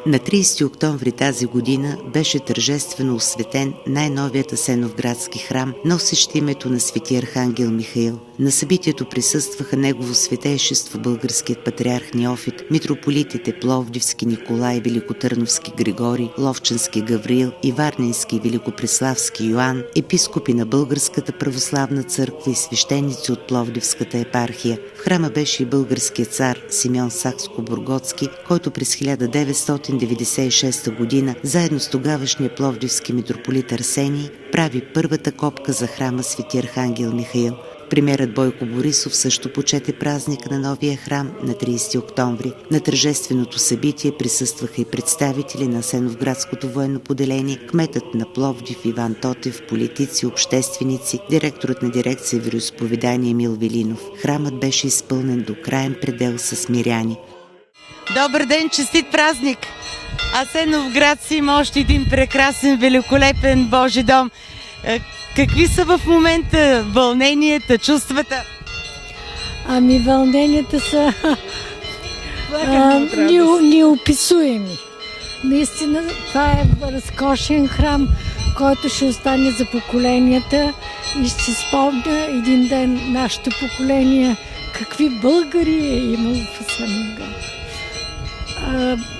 На 30 октомври тази година беше тържествено осветен най-новият Асеновградски храм, носещ името на свети Архангел Михаил. На събитието присъстваха Негово светейшество българският патриарх Неофит, митрополитите Пловдивски Николай, Великотърновски Григорий, Ловчански Гавриил и Варненски Великопреславски Йоан, епископи на Българската православна църква и свещеници от Пловдивската епархия. В храма беше и българският цар Симеон Сакско-Бургоцки, който през 1996 година, заедно с тогавашния пловдивски митрополит Арсений, прави първата копка за храма свети Архангел Михаил. Премиерът Бойко Борисов също почете празника на новия храм на 30 октомври. На тържественото събитие присъстваха и представители на Асеновградското военно поделение, кметът на Пловдив Иван Тотев, политици, общественици, директорът на дирекция вероизповедание Емил Велинов. Храмът беше изпълнен до краен предел с миряни. Добър ден, честит празник! Асеновград си има още един прекрасен, великолепен Божи дом. Какви са в момента вълненията, чувствата? Ами вълненията са неописуеми. Наистина това е разкошен храм, който ще остане за поколенията и ще спомня един ден нашето поколение какви българи е имало в Асеновград.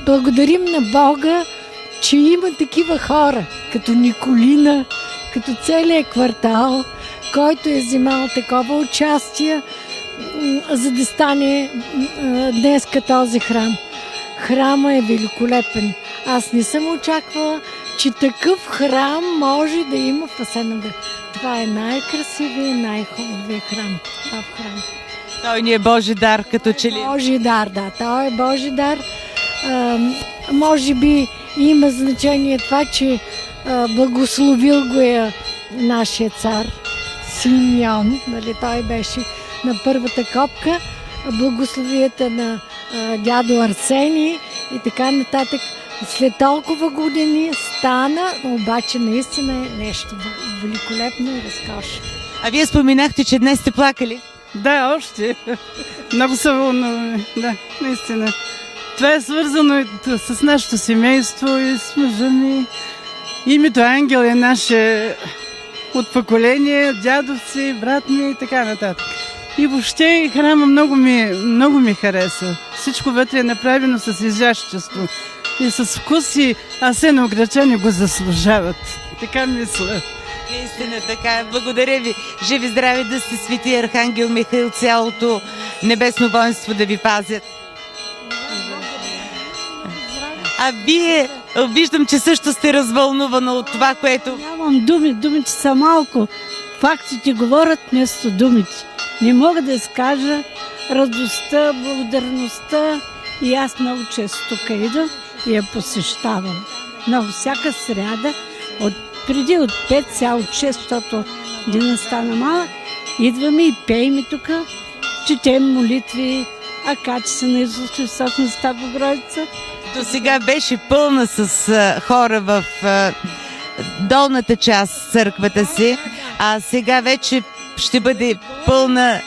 Благодарим на Бога, че има такива хора, като Николина, като целият квартал, който е взимал такова участие, за да стане днеска този храм. Храма е великолепен. Аз не съм очаквала, че такъв храм може да има в Асеновград. Това е най-красивият, най-хубавият храм. Той ни е Божи дар, като че ли? Божи дар, да. Той е Божи дар. Може би има значение това, че благословил го е нашия цар Симеон. Нали, той беше на първата копка. Благословията на дядо Арсений и така нататък. След толкова години стана, обаче наистина е нещо великолепно и разкошно. А вие споменахте, че днес сте плакали? Да, още. Много се вълнуваме. Да, наистина. Това е свързано и с нашето семейство и с мъжа ми. Името Ангел е наше от поколение, дядовци, брат ми и така нататък. И въобще храма много ми хареса. Всичко вътре е направено с изящество и с вкус и асеновградчани го заслужават. Така мисля. Наистина така. Благодаря ви. Живи здрави да сте, свети Архангел Михаил, цялото небесно воинство да ви пазят. А вие, виждам, че също сте развълнувана от това, което... Нямам думи, думите са малко. Фактите говорят вместо думите. Не мога да изкажа радостта, благодарността и аз много често тук идвам и я посещавам. Много всяка сряда, преди от 5, сега от 6, защото дена стана малък, идваме и пеем тук, четем молитви, акачи на Исус Христос на Света Богородица. До сега беше пълна с хора в долната част църквата си, а сега вече ще бъде пълна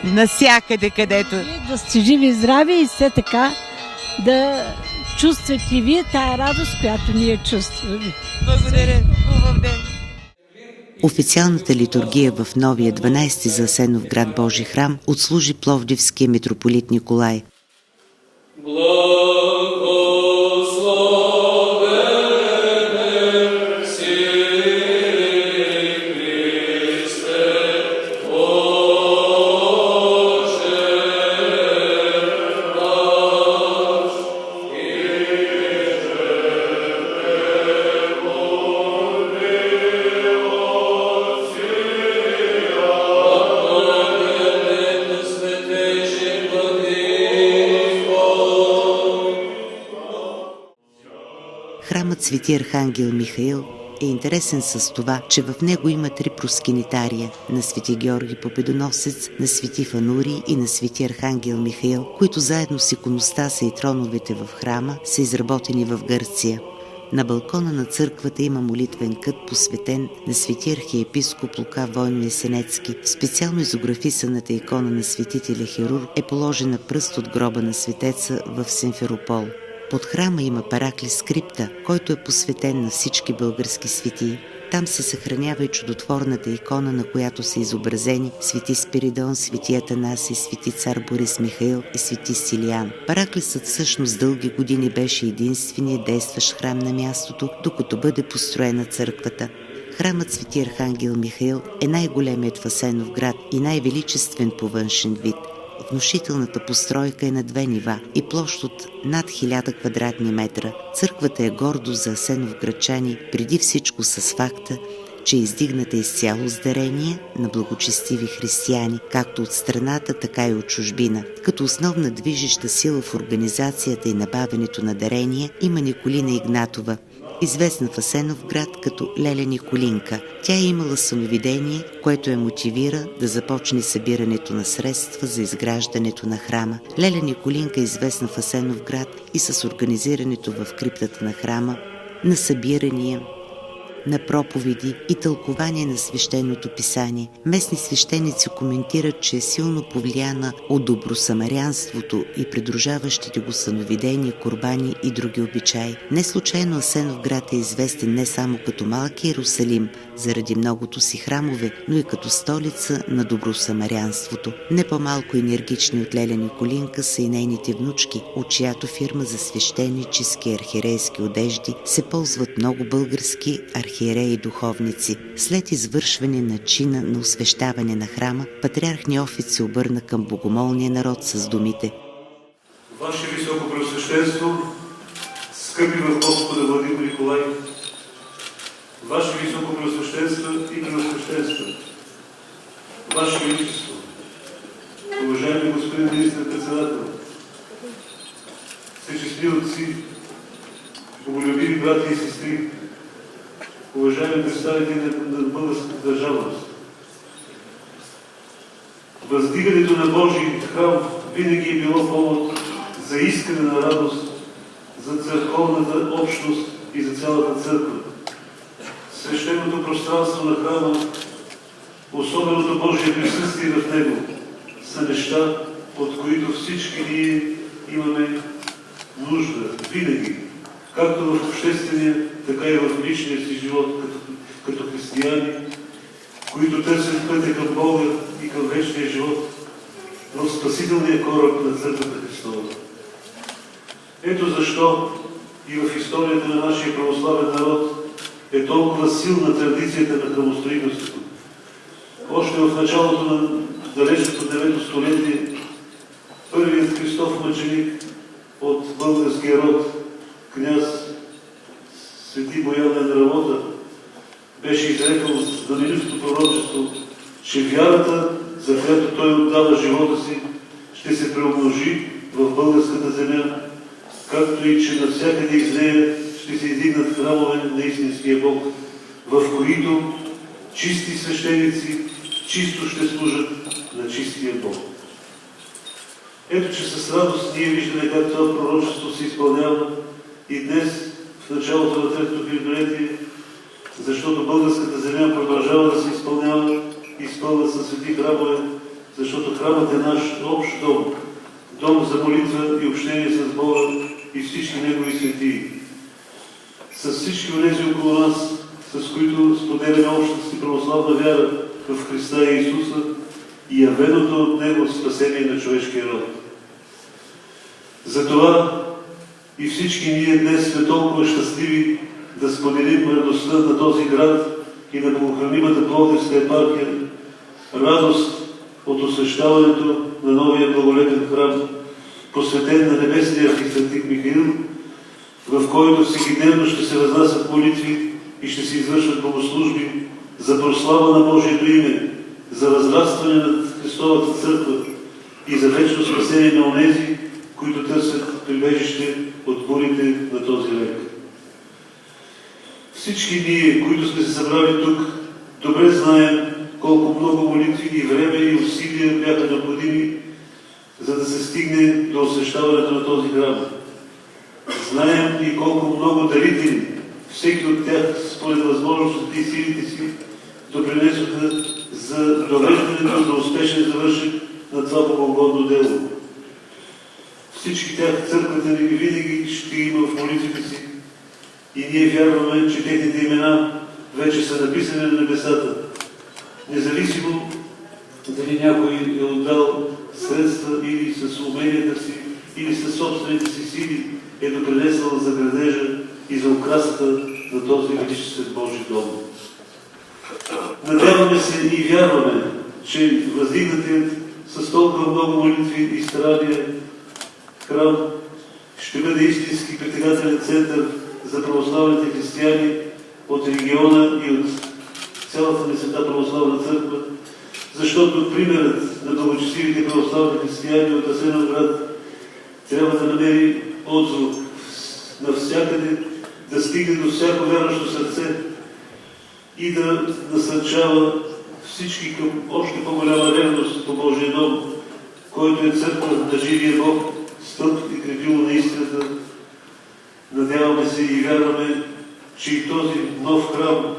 насякъде, където... Да сте живи и здрави и все така да чувствате и вие тая радост, която ние чувстваме. Благодаря. Хубав ден. Официалната литургия в новия 12-ти за Асеновград Божи храм отслужи пловдивския митрополит Николай. Храмът Свети Архангел Михаил е интересен с това, че в него има 3 проскинитария на Свети Георги Победоносец, на Свети Фанурий и на Свети Архангел Михаил, които заедно с иконостаса и троновете в храма са изработени в Гърция. На балкона на църквата има молитвен кът, посветен на свети архиепископ Лука Войно-Есенецки. В специално изографисаната икона на светителя Хирург е положена пръст от гроба на светеца в Симферопол. Под храма има параклис крипта, който е посветен на всички български светии. Там се съхранява и чудотворната икона, на която са изобразени свети Спиридон, свети Атанаси, свети цар Борис Михаил и свети Силиан. Параклисът всъщност дълги години беше единственият действащ храм на мястото, докато бъде построена църквата. Храмът Свети Архангел Михаил е най-големият в Асеновград и най-величествен по външен вид. Внушителната постройка е на 2 нива и площ от над 1000 квадратни метра. Църквата е гордо за асеновградчани, преди всичко с факта, че е издигната изцяло с дарение на благочестиви християни, както от страната, така и от чужбина. Като основна движеща сила в организацията и набавянето на дарения има Николина Игнатова, известна в Асеновград като Леля Николинка. Тя е имала съновидение, което я мотивира да започне събирането на средства за изграждането на храма. Леля Николинка е известна в Асеновград и с организирането в криптата на храма на събирания, на проповеди и тълкование на свещеното писание. Местни свещеници коментират, че е силно повлияна от добросамарянството и придружаващите го съновидения, курбани и други обичаи. Не случайно Асеновград е известен не само като малки Иерусалим, заради многото си храмове, но и като столица на добросамарянството. Не по-малко енергични от Леля Николинка са и нейните внучки, от чиято фирма за свещенически и архиерейски одежди се ползват много български архиереи и духовници. След извършване на чина на освещаване на храма, патриарх Неофит се обърна към богомолния народ с думите: Ваше високо преосвещенство, скъпи в Господа Владимир Николай, Ваше високо преосвещенство и преосвещенство, Ваше величество, уважаеми господин министър-председател, всечестни отци, боголюбиви брати и сестри, уважаеми представители на българската държавност. Въздигането на Божий храм винаги е било повод за искане на радост, за църковната общност и за цялата църква. Свещеното пространство на храма, особеното Божие присъствие в него, са неща, от които всички ние имаме нужда винаги, както в обществения, така и в личния си живот, като християни, които търсят пътя към Бога и към вечния живот в спасителния кораб на Църквата Христова. Ето защо и в историята на нашия православен народ е толкова силна традицията на храмостроителството. Още в началото на далечното 9 столетие първият Христов мъченик от българския род, княз Свети Боян Ендравота, беше изрекал знаменитото пророчество, че вярата, за която той отдава живота си, ще се преумножи в българската земя, както и че навсякъде из нея ще се издигнат храмове на истинския Бог, в които чисти свещеници чисто ще служат на чистия Бог. Ето, че с радост ние виждаме как това пророчество се изпълнява и днес, в началото на Третото хилядолетие, защото българската земя продължава да се изпълва със свети храмове, защото храмът е наш общ дом, дом за молитва и общение с Бога и всички Негови светии. С всички онези около нас, с които споделяме общата си православна вяра в Христа и Исуса и явеното от Него спасение на човешкия род. Затова и всички ние днес сме толкова щастливи да споделим радостта на този град и на богохранимата Пловдивска епархия, радост от освещаването на новия благолепен храм, посветен на небесния архисветик Михаил, в който всекидневно ще се възнасят молитви и ще се извършват богослужби за прослава на Божието име, за възрастване на Христовата църква и за вечно спасение на онези, които търсят прибежище от бурите на този век. Всички ние, които сме се събрали тук, добре знаем колко много молитви и време и усилия бяха необходими, за да се стигне до освещаването на този храм. Знаем и колко много дарители, всеки от тях според възможностите и силите си, допринесоха за довеждането до успешен завършек на това богоугодно дело. Всички тях църквата ни винаги ще има в молитвите си и ние вярваме, че техните имена вече са написани на небесата. Независимо дали някой е отдал средства или с уменията си, или със собствените си сили е допринесъл за градежа и за украсата на този величествен Божий дом. Надяваме се и вярваме, че въздигнатият с толкова много молитви и старания храм ще бъде истински притегателен център за православните християни от региона и от цялата ни света православна църква, защото примерът на благочестивите православни християни от Асеновград трябва да намери отзвук навсякъде, да стигне до всяко вярващо сърце и да насърчава всички към още по-голяма ревност по Божия дом, който е църква на живия Бог, стълб и крепило на истината. Надяваме се и вярваме, че и този нов храм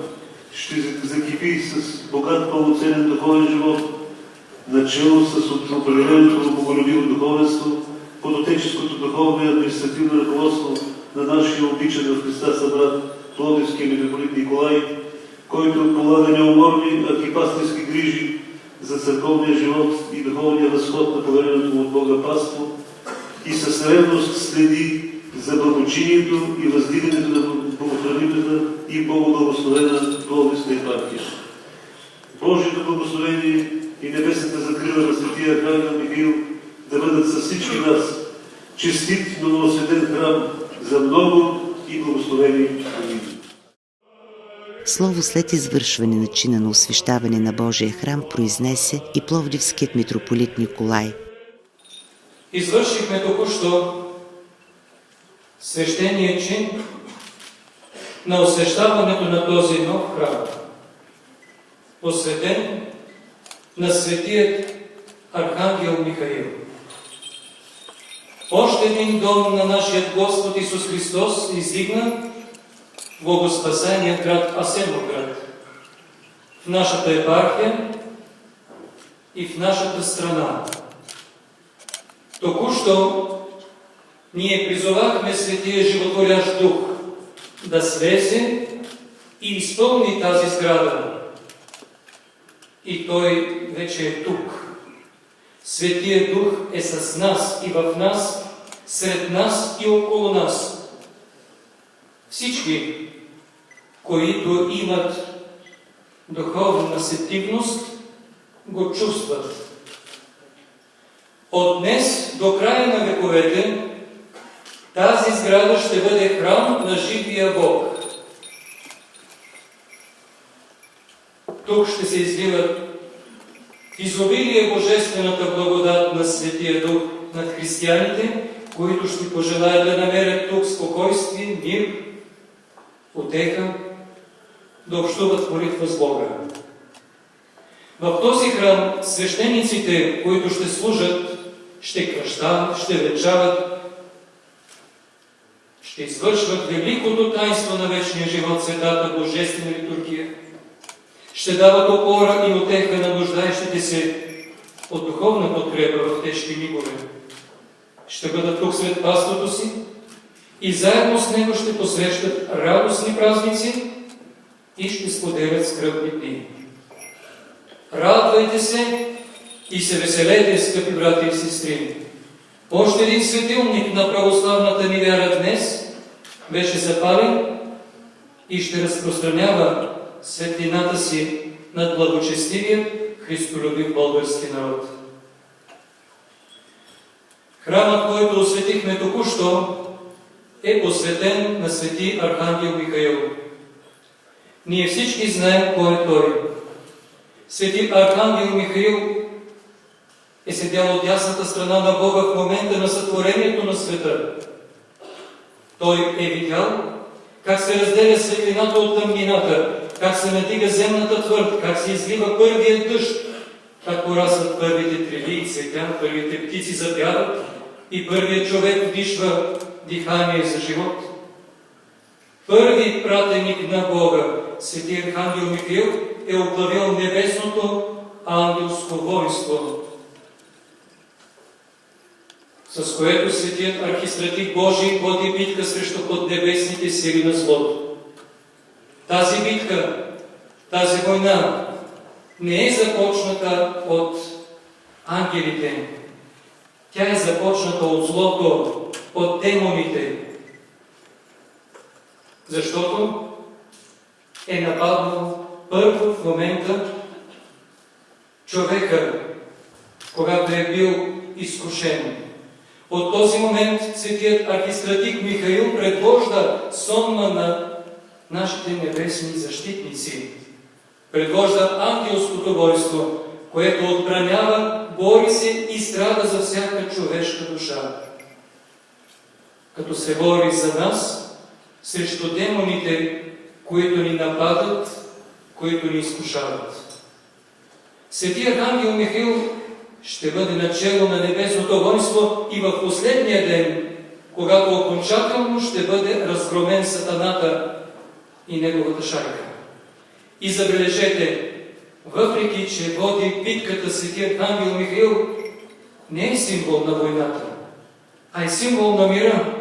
ще закипи с богат пълноценен духовен живот, начало с определеното боголюбиво духовенство, под отеческото духовно и административно ръководство на нашия обичан в Христа събрат Пловдивския митрополит Николай, който полага неуморни архипастирски грижи за църковния живот и духовния възход на повереното му от Бога паство и с ревност следи за благочинието и въздигането на богохранимата и богоблагословена Пловдивска епархия. Божието благословение и небесната закрила на светия Архангел Михаил да бъдат със всички нас. Честит новосветен храм за много и благословени години. Слово след извършване на чина на освещаване на Божия храм произнесе и пловдивският митрополит Николай. Извършихме току-що свещения чин на освещаването на този нов храм, посветен на светият Архангел Михаил. Още един дом на нашия Господ Исус Христос издигна в богоспасения град Асеновград, в нашата епархия и в нашата страна. Току-що ние призовахме Светия Животворящ Дух да слезе и изпълни тази сграда. И Той вече е тук. Светия Дух е с нас и в нас, сред нас и около нас. Всички, които имат духовна сетивност, го чувстват. От днес до края на вековете тази сграда ще бъде храм на живия Бог. Тук ще се изливат изобилие Божествената благодат на Светия Дух над християните, които ще пожелаят да намерят тук спокойствие, мир, утеха, да общуват молитва с Бога. В този храм свещениците, които ще служат, ще кръщават, ще вечават, ще извършват великото таинство на вечния живот, светата Божествена литургия. Ще дават опора и утеха на нуждаещите се от духовна подкрепа в тежки мигове. Ще бъдат тук сред паството си и заедно с него ще посрещат радостни празници и ще споделят скръбни дни. Радвайте се и се веселете, скъпи брати и сестри. Още един светилник на православната ни вяра днес беше запален и ще разпространява светлината си над благочестивия христолюбив български народ. Храмът, който осветихме току-що, е посветен на свети Архангел Михаил. Ние всички знаем кой е той. Свети Архангел Михаил е седял от дясната страна на Бога в момента на сътворението на света. Той е видял как се разделя светлината от тъмнината, как се надига земната твърд, как се излива първият дъжд, как порастват първите треви и цветя, първите птици запяват и първият човек вдишва дихание за живот. Първи пратеник на Бога, свети Архангел Михаил, е оглавил небесното ангелско войство, с което светият архистратик Божий води битка срещу поднебесните сили на злото. Тази битка, тази война не е започната от ангелите. Тя е започната от злото, от демоните, защото е нападнал първо в момента човека, когато е бил изкушен. От този момент светият архистратик Михаил предвожда сонма на нашите небесни защитници. Предвожда ангелското войство, което отбранява, бори се и страда за всяка човешка душа. Като се бори за нас, срещу демоните, които ни нападат, които ни изкушават. Свети Архангел Михаил ще бъде начело на небесното войство и в последния ден, когато окончателно ще бъде разгромен сатаната и неговата шайка. И забележете, въпреки че води битката свети Архангел Михаил, не е символ на войната, а е символ на мира.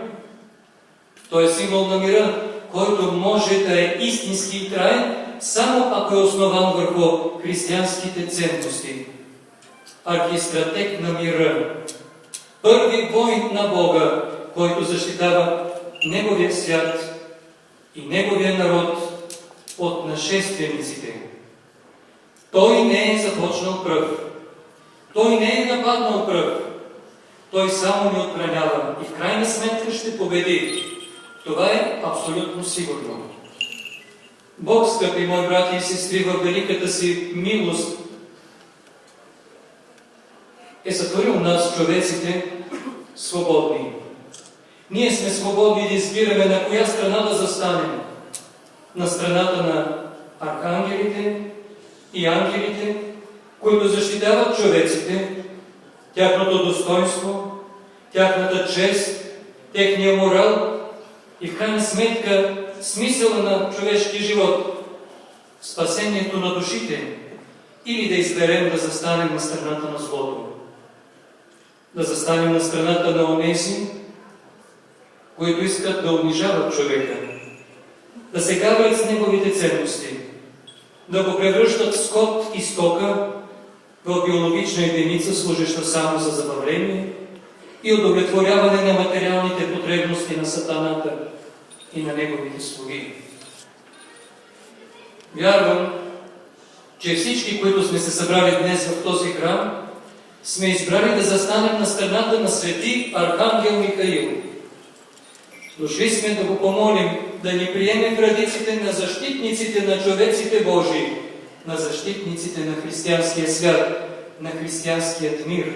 Той е символ на мира, който може да е истински и траен, само ако е основан върху християнските ценности. Архистратек на мира, първи войн на Бога, който защитава Неговия свят и Неговия народ от нашествениците. Той не е започнал пръв. Той не е нападнал пръв. Той само ни отбранява и в крайна сметка ще победи. Това е абсолютно сигурно. Бог, скъпи мои брати и сестри, във великата си милост е сътворил нас, човеците, свободни. Ние сме свободни да избираме на коя страна да застанем. На страната на архангелите и ангелите, които защитават човеците, тяхното достоинство, тяхната чест, техния морал и в крайна сметка смисъла на човешкия живот, спасението на душите, или да изберем да застанем на страната на злото. Да застанем на страната на онези, които искат да унижават човека, да се гаврят с неговите ценности, да го превръщат в скот и стока, в биологична единица, служеща само за забавление и удовлетворяване на материалните потребности на сатаната и на неговите слуги. Вярвам, че всички, които сме се събрали днес в този храм, сме избрали да застанем на страната на свети Архангел Михаил. Дошли сме да го помолим да ни приеме в редиците на защитниците на човеците Божии, на защитниците на християнския свят, на християнският мир.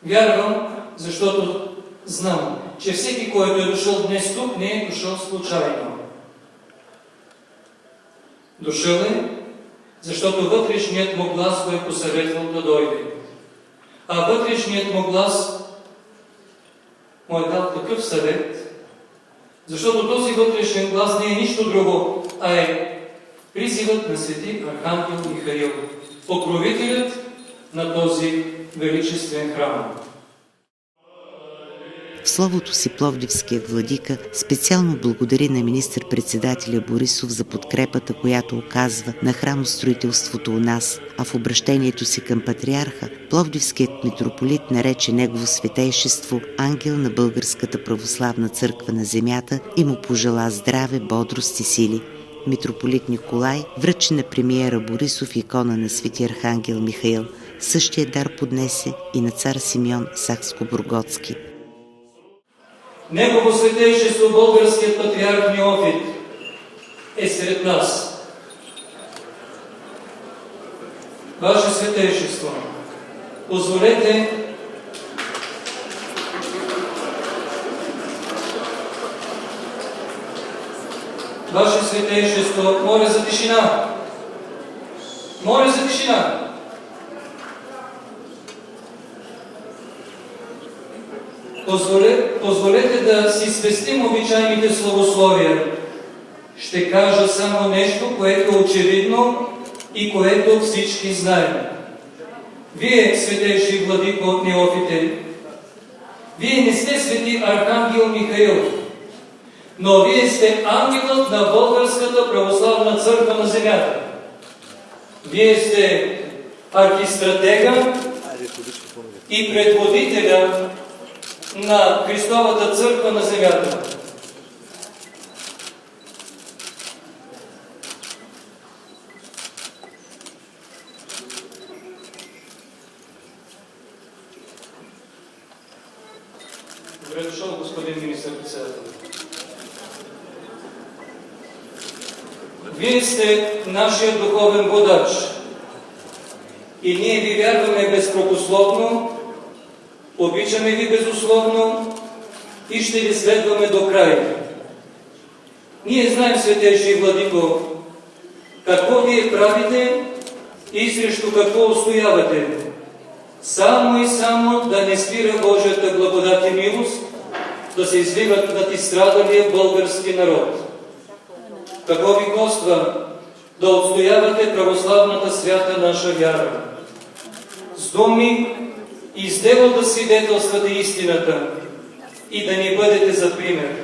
Вярвам, защото знам, че всеки, който е дошъл днес тук, не е дошъл случайно. Дошъл е, защото вътрешният му глас го е посъветвал да дойде. А вътрешният му глас му е дал такъв съвет, защото този вътрешен глас не е нищо друго, а е призивът на свети Архангел Михаил, покровителят на този величествен храм. В словото си пловдивският владика специално благодари на министър-председателя Борисов за подкрепата, която оказва на храмостроителството у нас, а в обращението си към патриарха, пловдивският митрополит нарече негово светейшество ангел на Българската православна църква на земята и му пожела здраве, бодрост и сили. Митрополит Николай връчи на премиера Борисов икона на свети Архангел Михаил. Същия дар поднесе и на цар Симеон Сакскобургготски. Негово светейшество българският патриарх Неофит е сред нас. Ваше светейшество, позволете Ваше Святейшество, моля за тишина. Моля за тишина. Позволете да си спестим обичайните славословия. Ще кажа само нещо, което е очевидно и което всички знаем. Вие, Светейши Владико Неофите, вие не сте свети Архангел Михаил, но вие сте ангелът на Българската православна църква на земята. Вие сте архистратега и предводителя на Христовата църква на земята. Добре дошъл, господин министър-председател. Вие сте нашия духовен водач и ние ви вярваме безпрекословно, обичаме ви безусловно и ще ви следваме до край. Ние знаем, Светейши Владико, какво вие правите и срещу какво устоявате. Само и само да не спира Божията благодат и милост, да се изливат над изстрадалия български народ. Какво ви коства да отстоявате православната свята наша вяра? С думи и с дело да свидетелствате истината и да ни бъдете за пример.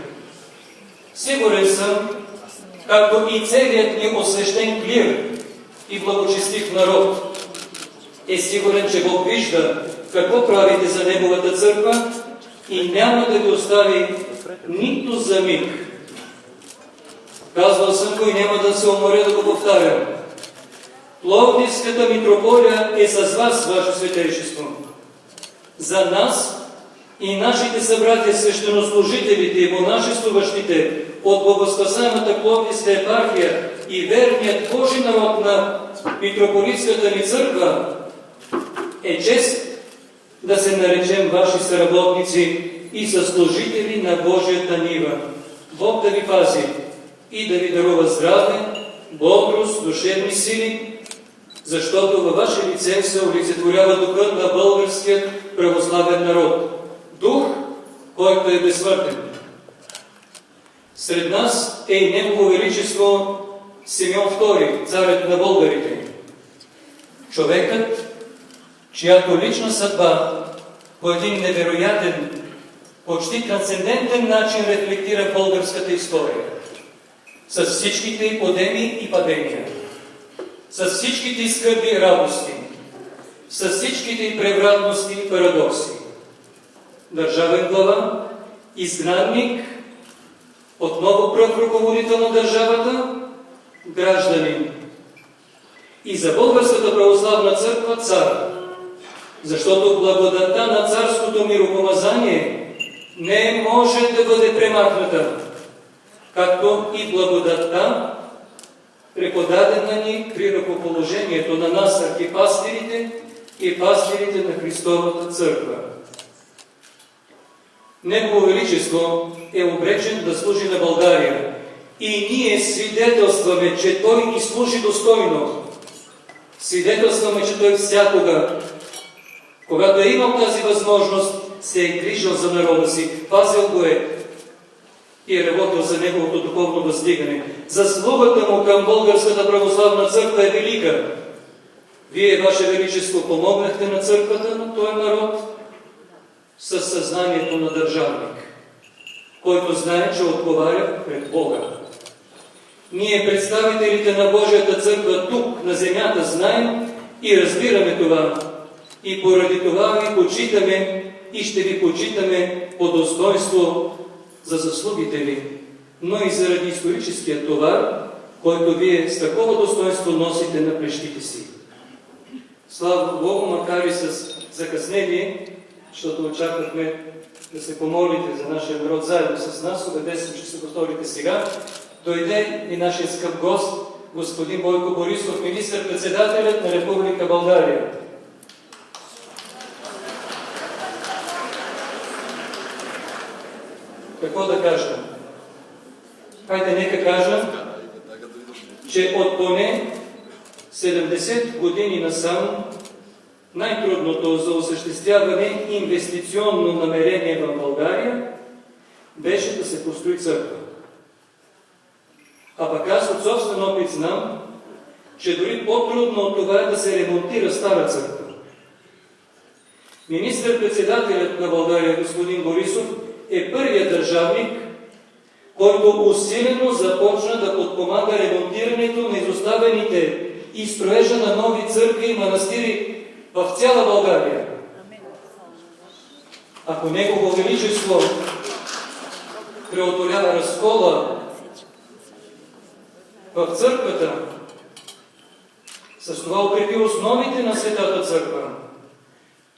Сигурен съм, както и целият ни освещен клир и благочестив народ е сигурен, че Бог вижда какво правите за Неговата църква и няма да ви остави нито за миг. Казвал съм го и няма да се уморя да го повтарям. Пловдивската митрополия е с вас, Ваше Святейшество. За нас и нашите събратия свещенослужителите и монашествуващите от богоспасаемата Пловдивска епархия и верният Божи народ на митрополитската ни църква е чест да се наречем ваши съработници и съслужители на Божията нива. Бог да ви пази и да ви дарува здраве, бодрост, душевни сили, защото във ваше лице се олицетворява духът на българският православен народ. Дух, който е безсмъртен. Сред нас е и Негово Величество Симеон II, царят на българите. Човекът, чиято лична съдба по един невероятен, почти трансцендентен начин рефлектира българската история. С всичките й подеми и падения, с всичките й скърби и радости, с всичките й превратности и парадокси. Държавен глава, изгнанник, отново пръв ръководител на държавата, гражданин. И за Българската православна църква цар, защото благодатта на царското миропомазание не може да бъде премахната, както и благодатта, преподадена ни при ръкоположението на нас, архипастирите и пастирите на Христовата църква. Негово Величество е обречен да служи на България и ние свидетелстваме, че Той и служи достойно. Свидетелстваме, че Той всякога, когато е имал тази възможност, се е грижил за народа си, пазил го е и е работил за неговото духовно въздигане. Заслугата му към Българската православна църква е велика. Вие, Ваше Величество, помогнахте на църквата, на този народ, със съзнанието на държавник, който знае, че отговаря пред Бога. Ние, представителите на Божията църква тук, на земята, знаем и разбираме това. И поради това ви почитаме и ще ви почитаме по достоинство за заслугите ви, но и заради историческия товар, който вие с такова достоинство носите на плещите си. Слава Богу, макар и с закъснение, защото очаквахме да се помолите за нашия народ заедно с нас, убеден съм, че се повторите сега, дойде и нашия скъп гост, господин Бойко Борисов, министър-председателят на Република България. Какво да кажа? Хайде, нека кажа, че от поне 70 години насам най-трудното за осъществяване инвестиционно намерение в България беше да се построи църква. А пък аз от собствен опит знам, че дори по-трудно от това е да се ремонтира стара църква. Министър-председателят на България, господин Борисов, е първият държавник, който усилено започна да подпомага ремонтирането на изоставените и строежа на нови църкви и манастири в цяла България. Ако Негово Величество преодолява разкола в църквата, с това укрепи основите на Светата църква,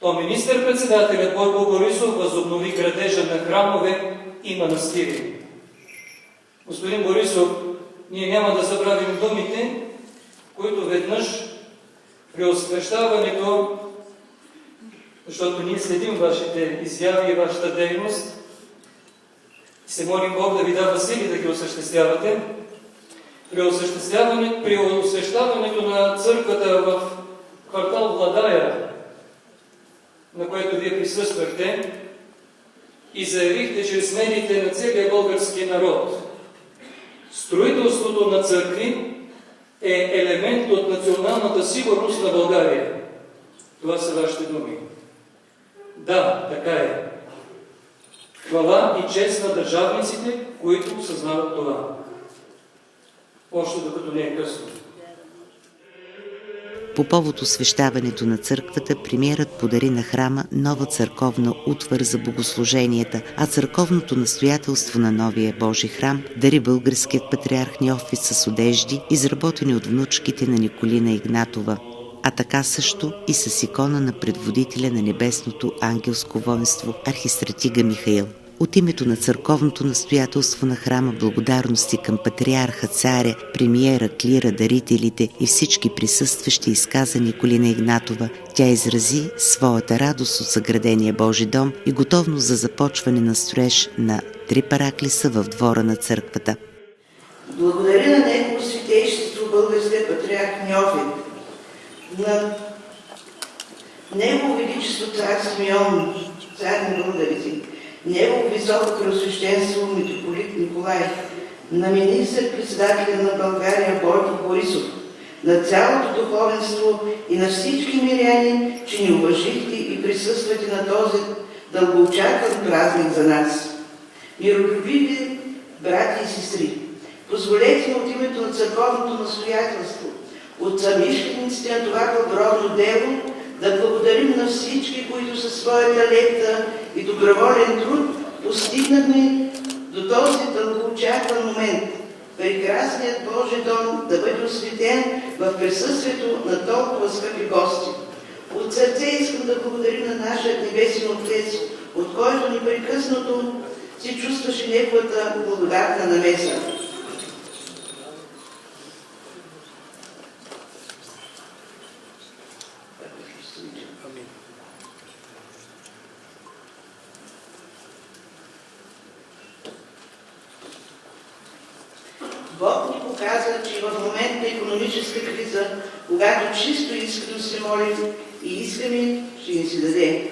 то министър-председателят Бойко Борисов възобнови градежа на храмове и манастири. Господин Борисов, ние няма да забравим думите, които веднъж при освещаването, защото ние следим вашите изяви и вашата дейност, се молим Бог да ви дава сили да ги осъществявате. При освещаването на църквата в квартал Владая, на което вие присъствахте и заявихте чрез медиите на целия български народ, строителството на църкви е елемент от националната сигурност на България. Това са вашите думи. Да, така е. Хвала и чест на държавниците, които осъзнават това. Още докато не е късно. По повод освещаването на църквата, премиерът подари на храма нова църковна утвар за богослуженията, а църковното настоятелство на новия Божи храм дари българският патриарх Неофит с одежди, изработени от внучките на Николина Игнатова, а така също и с икона на предводителя на небесното ангелско воинство архистратига Михаил. От името на църковното настоятелство на храма благодарности към патриарха, царя, премиера, клира, дарителите и всички присъстващи изказа Николина Игнатова, тя изрази своята радост от съградения Божи дом и готовност за започване на строеж на 3 параклиса в двора на църквата. Благодаря на Негово святейшество българския патриарх Неофит, на Негово величество цар Симеон, цар на българите, Негово високо преосвещенство митрополит Николай, на министър-председателя на България Бойко Борисов, на цялото духовенство и на всички миряни, че ни уважихте и присъствате на този дългоочакван празник за нас. Миролюбиви брати и сестри, позволете ми от името на църковното настоятелство, от самишлениците на това благородно дело, да благодарим на всички, които със своята лепта и доброволен труд постигнахме до този дългоочакван момент. Прекрасният Божи дом да бъде осветен в присъствието на толкова скъпи гости. От сърце искам да благодарим на нашия Небесен Отец, от който непрекъснато се чувстваше Неговата благодатна намеса. Бог ни показа, че в момент на икономическа криза, когато чисто и искрено се молим и искаме, ще ни се даде.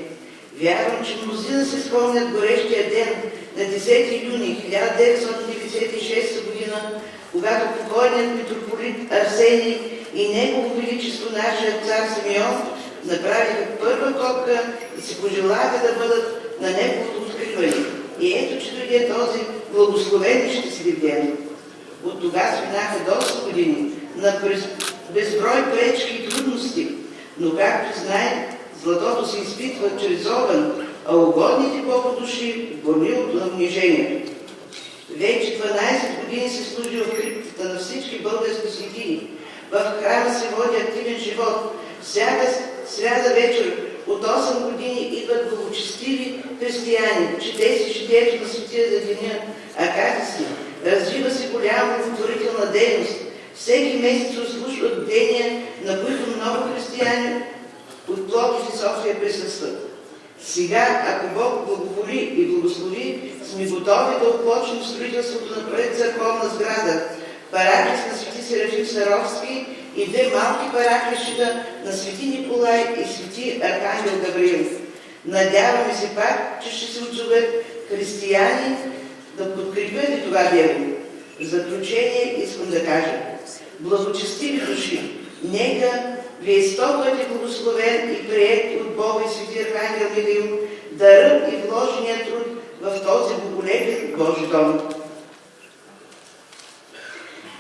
Вярвам, че мнозина се спомнят горещия ден на 10 юни 1996 година, когато покойният митрополит Арсений и Негово Величество нашия цар Симеон направиха първа копка и се пожелаха да бъдат на Неговото откриване. И ето, че дойде този благословен и щастлив ден. От тогава минаха доста години на безброй пречки и трудности, но както знаем, златото се изпитва чрез огън, а угодните Богу души в горнилото на унижението. Вече 12 години се служи в криптата на всички български светини. В храма се води активен живот. Всяка сряда вечер от 8 години идват благочестиви християни, чете се житието на Светия за деня, акатисти. Развива се голяма благотворителна дейност. Всеки месец се слушват бдения, на които много християни от Пловдив и София присъстват. Сега, ако Бог благоволи и благослови, сме готови да отпочнем строителството на предцърковна сграда, параклис на Свети Серафим Саровски и две малки парахища на Свети Николай и Свети Архангел Гавриил. Надяваме се пак, че ще се отзоват християни да подкрепят и това дело. В заключение искам да кажа: благочестиви души, нека ви е 100 пъти благословен и приет от Бога и Свети Архангел Михаил дарът и вложения труд в този боголепен Божи дом.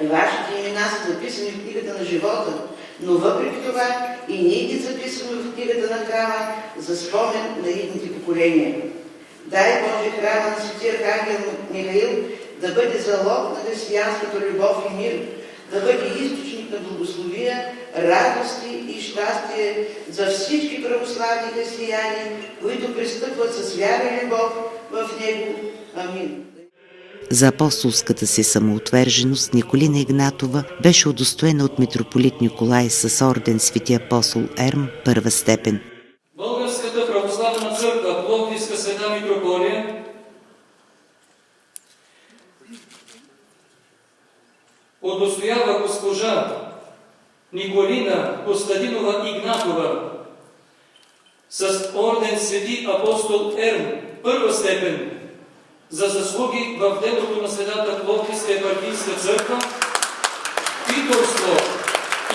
Вашите имена са записани в книгата на живота, но въпреки това и ние ги записваме в книгата на храма за спомен на идните поколения. Дай Боже храма на Свети Архангел Михаил да бъде залог на християнската любов и мир, да бъде източник на благословия, радости и щастие за всички православни християни, които пристъпват с вяра и любов в Него. Амин. За апостолската си самоотверженост Николина Игнатова беше удостоена от митрополит Николай с орден Свети апостол Ерм първа степен. Българската православна църква, Пловдивска света митрополия, удостоява госпожа Николина Костадинова Игнатова с орден Свети апостол Ерм първа степен за заслуги в делото на Светата Пловдивска епархийска църква, титулство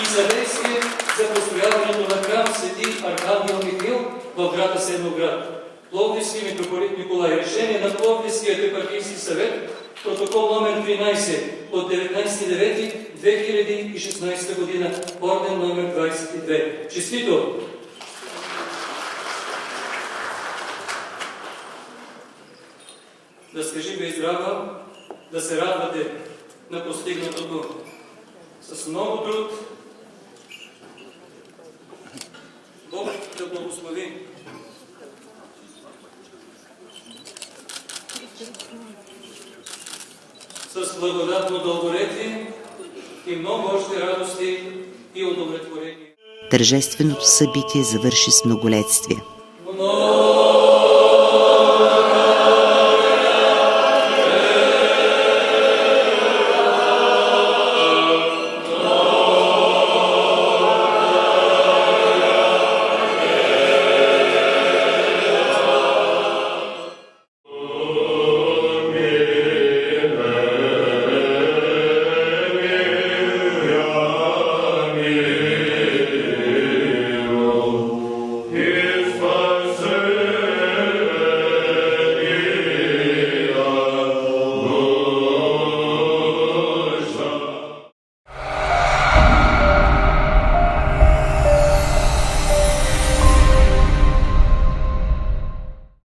и съдействие за построяването на храм Свети Архангел Михаил в град Асеновград. Пловдивски митрополит Николай. Решение на Пловдивският епархийски съвет, протокол номер 13 от 19.9.2016 година, орден номер 22. Честито! Да сте живи и здрава, да се радвате на постигнатото с много труд. Бог да благослови. С благодатно дълголетие и много още радости и удовлетворение. Тържественото събитие завърши с многолетствие.